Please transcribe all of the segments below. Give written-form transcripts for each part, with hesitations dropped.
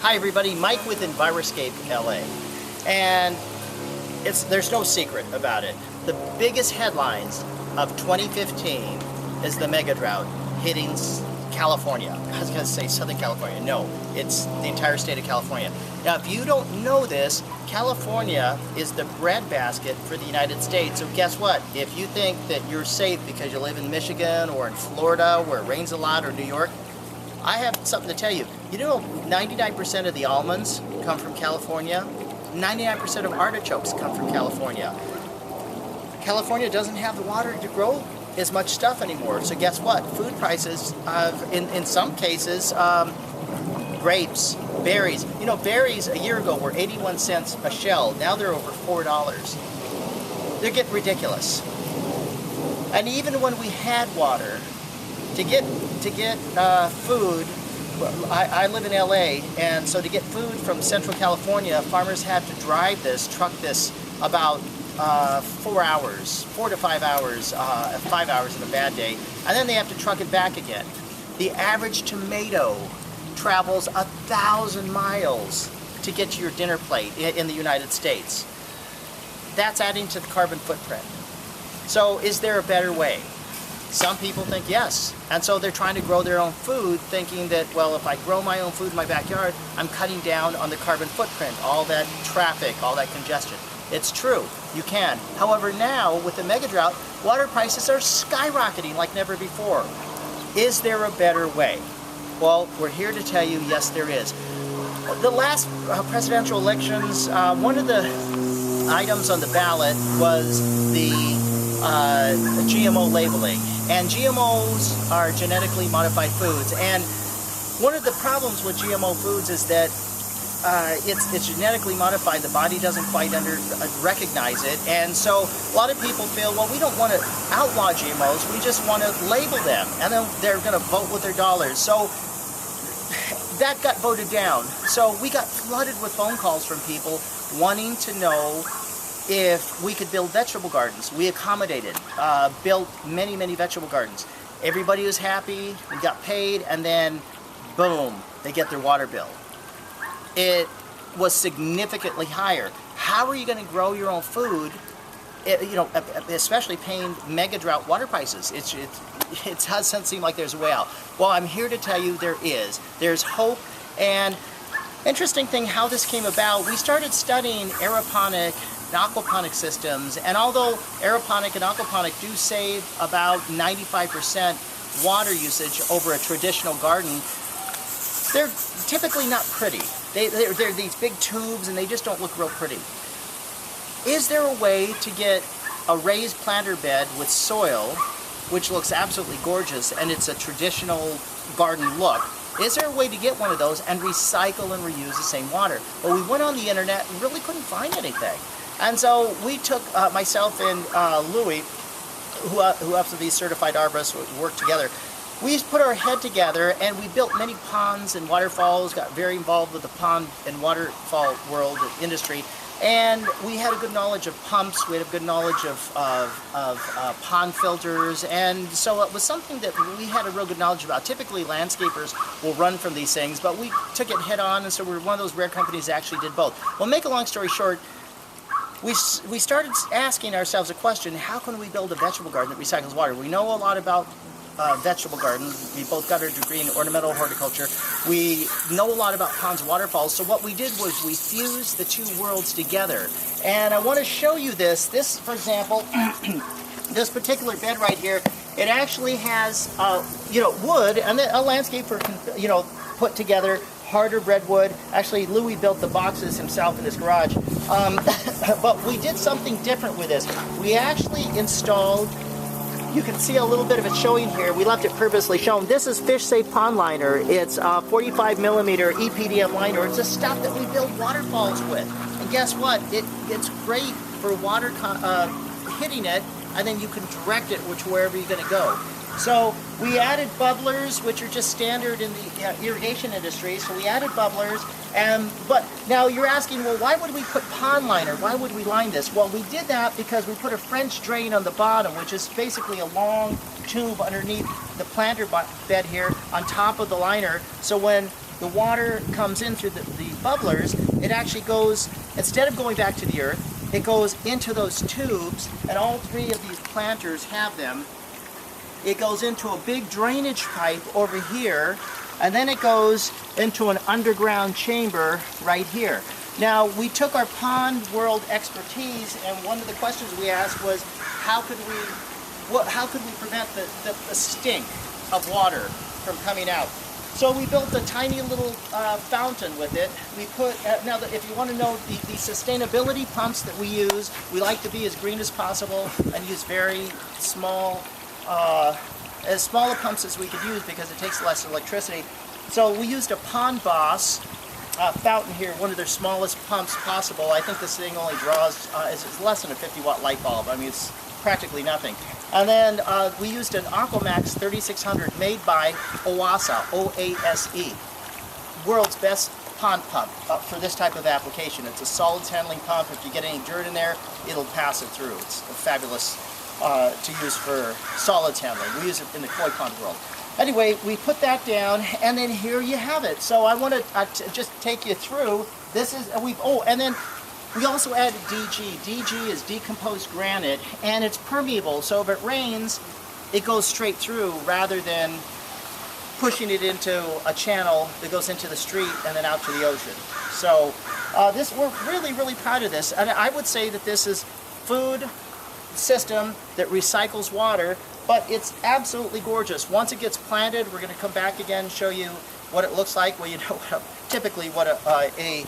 Hi everybody, Mike with Enviroscape LA. And there's no secret about it. The biggest headlines of 2015 is the mega drought hitting California. I was going to say Southern California. No, it's the entire state of California. Now, if you don't know this, California is the breadbasket for the United States. So guess what? If you think that you're safe because you live in Michigan or in Florida where it rains a lot, or New York, I have something to tell you. You know, 99% of the almonds come from California. 99% of artichokes come from California. California doesn't have the water to grow as much stuff anymore. So guess what? Food prices, in some cases, grapes, berries. You know, berries a year ago were 81 cents a shell. Now they're over $4. They're getting ridiculous. And even when we had water, to get food, I live in LA, and so to get food from Central California, farmers had to truck this about 4 hours, 4 to 5 hours, 5 hours in a bad day, and then they have to truck it back again. The average tomato travels 1,000 miles to get to your dinner plate in the United States. That's adding to the carbon footprint. So is there a better way? Some people think yes, and so they're trying to grow their own food, thinking that, well, if I grow my own food in my backyard, I'm cutting down on the carbon footprint, all that traffic, all that congestion. It's true, you can. However, now, with the mega drought, water prices are skyrocketing like never before. Is there a better way? Well, we're here to tell you, yes, there is. The last presidential elections, one of the items on the ballot was the GMO labeling. And GMOs are genetically modified foods. And one of the problems with GMO foods is that it's genetically modified. The body doesn't quite recognize it. And so a lot of people feel, well, we don't want to outlaw GMOs. We just want to label them. And then they're going to vote with their dollars. So that got voted down. So we got flooded with phone calls from people wanting to know if we could build vegetable gardens. We accommodated, built many, many vegetable gardens. Everybody was happy, we got paid, and then boom, they get their water bill. It was significantly higher. How are you going to grow your own food, especially paying mega drought water prices? It doesn't seem like there's a way out. Well, I'm here to tell you there is. There's hope. And interesting thing how this came about, we started studying aeroponic and aquaponic systems, and although aeroponic and aquaponic do save about 95% water usage over a traditional garden, they're typically not pretty. They're these big tubes and they just don't look real pretty. Is there a way to get a raised planter bed with soil, which looks absolutely gorgeous, and it's a traditional garden look? Is there a way to get one of those and recycle and reuse the same water? Well, we went on the internet and really couldn't find anything. And so we took, myself and Louis, who happens to be certified arborist, worked together. We put our head together and we built many ponds and waterfalls, got very involved with the pond and waterfall world industry. And we had a good knowledge of pumps, we had a good knowledge of pond filters, and so it was something that we had a real good knowledge about. Typically landscapers will run from these things, but we took it head on, and so we're one of those rare companies that actually did both. Well, make a long story short, we started asking ourselves a question: how can we build a vegetable garden that recycles water? We know a lot about vegetable gardens. We both got our degree in ornamental horticulture. We know a lot about ponds and waterfalls. So what we did was we fused the two worlds together. And I want to show you this. This, for example, this particular bed right here, it actually has wood, and a landscaper can put together harder redwood. Actually, Louis built the boxes himself in his garage. But we did something different with this. We actually installed, you can see a little bit of it showing here. We left it purposely shown. This is Fish Safe Pond Liner. It's 45 millimeter EPDM liner. It's the stuff that we build waterfalls with. And guess what? It's great for water hitting it, and then you can direct it wherever you're going to go. So we added bubblers, which are just standard in the irrigation industry. So we added bubblers, but now you're asking, well, why would we put pond liner? Why would we line this? Well, we did that because we put a French drain on the bottom, which is basically a long tube underneath the planter bed here on top of the liner. So when the water comes in through the bubblers, it actually goes, instead of going back to the earth, it goes into those tubes, and all three of these planters have them. It goes into a big drainage pipe over here, and then it goes into an underground chamber right here. Now, we took our pond world expertise, and one of the questions we asked was, how could we prevent the stink of water from coming out? So we built a tiny little fountain with it. We put, now if you want to know the sustainability pumps that we use, we like to be as green as possible and use very small, as small pumps as we could use because it takes less electricity. So we used a Pond Boss fountain here, one of their smallest pumps possible. I think this thing only draws, it's less than a 50-watt light bulb. I mean, it's practically nothing. And then we used an Aquamax 3600 made by OASE, O-A-S-E. World's best pond pump for this type of application. It's a solids handling pump. If you get any dirt in there, it'll pass it through. It's fabulous to use for solids handling. We use it in the koi pond world. Anyway, we put that down, and then here you have it. So I want to just take you through. This is, and then we also added DG. DG is decomposed granite, and it's permeable, so if it rains, it goes straight through rather than pushing it into a channel that goes into the street and then out to the ocean. So we're really, really proud of this. And I would say that this is food system that recycles water, but it's absolutely gorgeous. Once it gets planted, we're going to come back again and show you what it looks like. Well, you know typically what a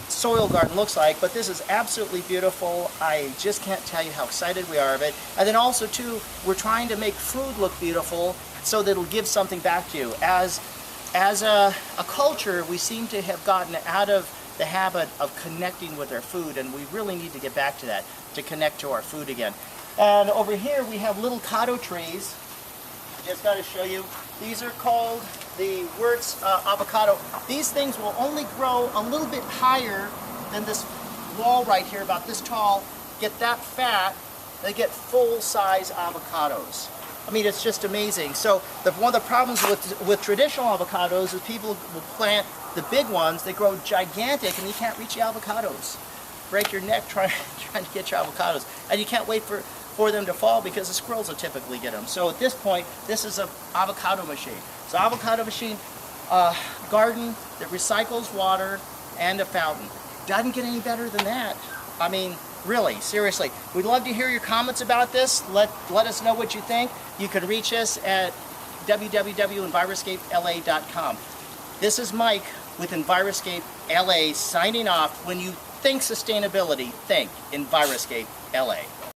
soil garden looks like, but this is absolutely beautiful. I just can't tell you how excited we are of it. And then also too, we're trying to make food look beautiful so that it'll give something back to you. As a culture, we seem to have gotten out of the habit of connecting with our food, and we really need to get back to that, to connect to our food again. And over here we have little cotto trees. I just got to show you. These are called the Wirtz avocado. These things will only grow a little bit higher than this wall right here, about this tall. Get that fat, they get full-size avocados. I mean, it's just amazing. So one of the problems with traditional avocados is people will plant the big ones, they grow gigantic, and you can't reach the avocados. Break your neck trying to get your avocados. And you can't wait for them to fall because the squirrels will typically get them. So at this point, this is an avocado machine. It's an avocado machine garden that recycles water and a fountain. Doesn't get any better than that. I mean, really, seriously. We'd love to hear your comments about this. Let us know what you think. You can reach us at www.enviroscapela.com. This is Mike with Enviroscape LA signing off. When you think sustainability, think Enviroscape LA.